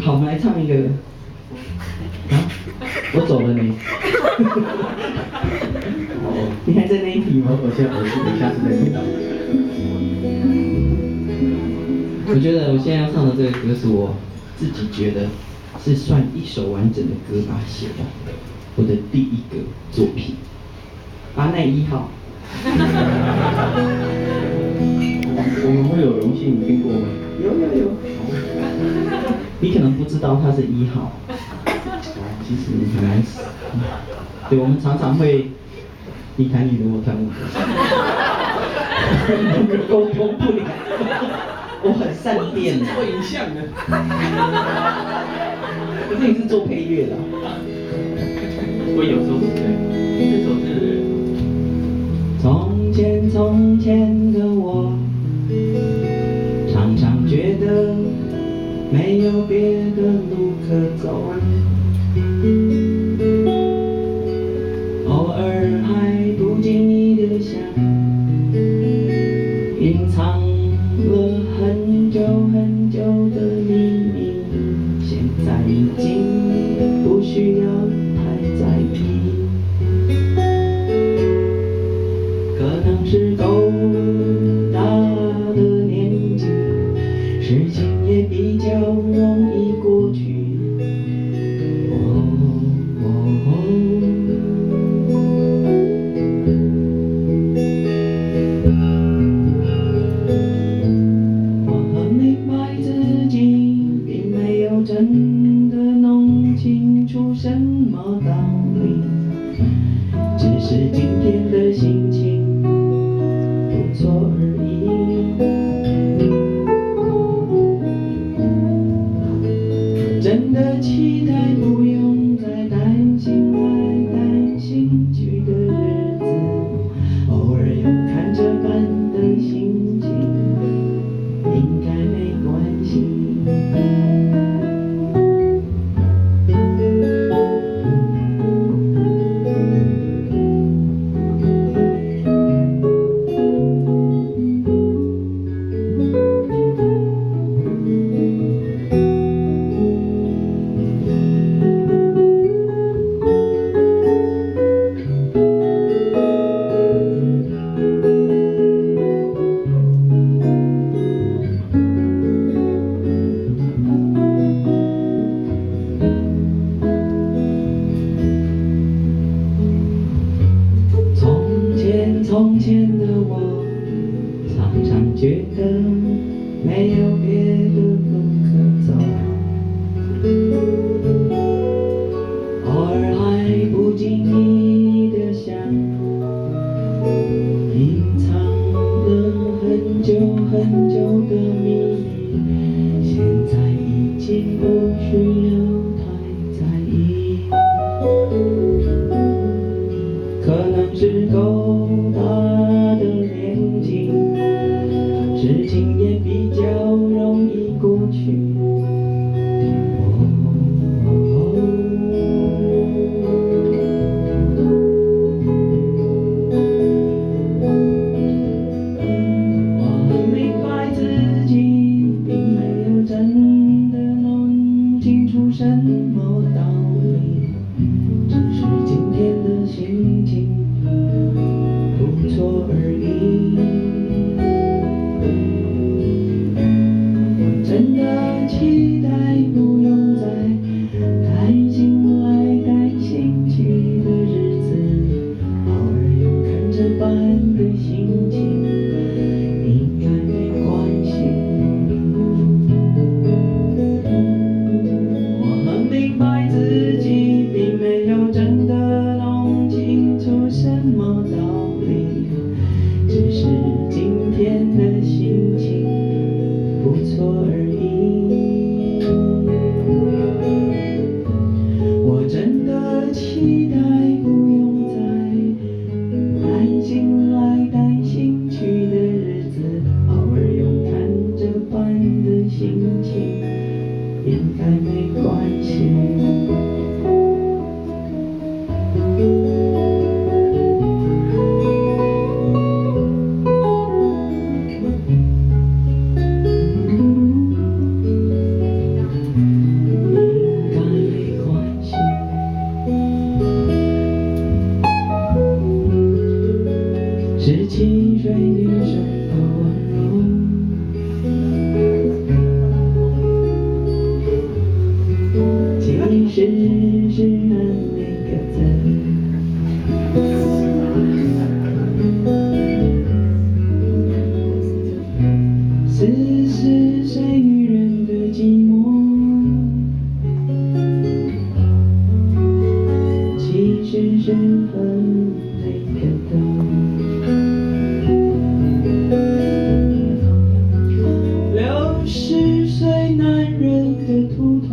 好，我们来唱一个。啊，我走了呢。你还在那一题吗？我下次再听到。我觉得我现在要唱的这个歌是我自己觉得是算一首完整的歌把它写完的，我的第一个作品。阿奈1号。我们会有荣幸听过吗？有。你可能不知道他是1号。其实很难死。对，我们常常会，你弹你的，我弹我的，我们沟通不了。我很善变的。做影像的。可是你是做配乐的。我有时候是对，这首是。从前的我，常常觉得没有别的路可走。偶尔还不经意的想，隐藏了很久很久的秘密，现在已经不需要太在意。可能是够大的年纪，事情也比较容易过去。真的弄清楚什么道理，只是今天的心情不错而已。真的期待不用再担心来担心去的日子，偶尔有看着办的心情，应该没关系。从前的我，常常觉得没有别的路可走，偶尔还不经意的想，隐藏了很久很久的秘密，现在已经不需要太在意。可能是够大的年纪，事情也比较容易过去。我很明白自己并没有真的弄清楚什么道理，只是今天的心情不错而已。我真的期待不用再担心来担心去的日子，偶尔有看着办的心情，应该没关系。我很明白自己并没有真的弄清楚什么道理，只是今天的心情不错而已。我真的期待不用再担心来担心去的日子，偶尔有看着办的心情，应该没关系。实是很那个字。丝是谁女人的寂寞，其实是很那个的。60岁男人的秃头。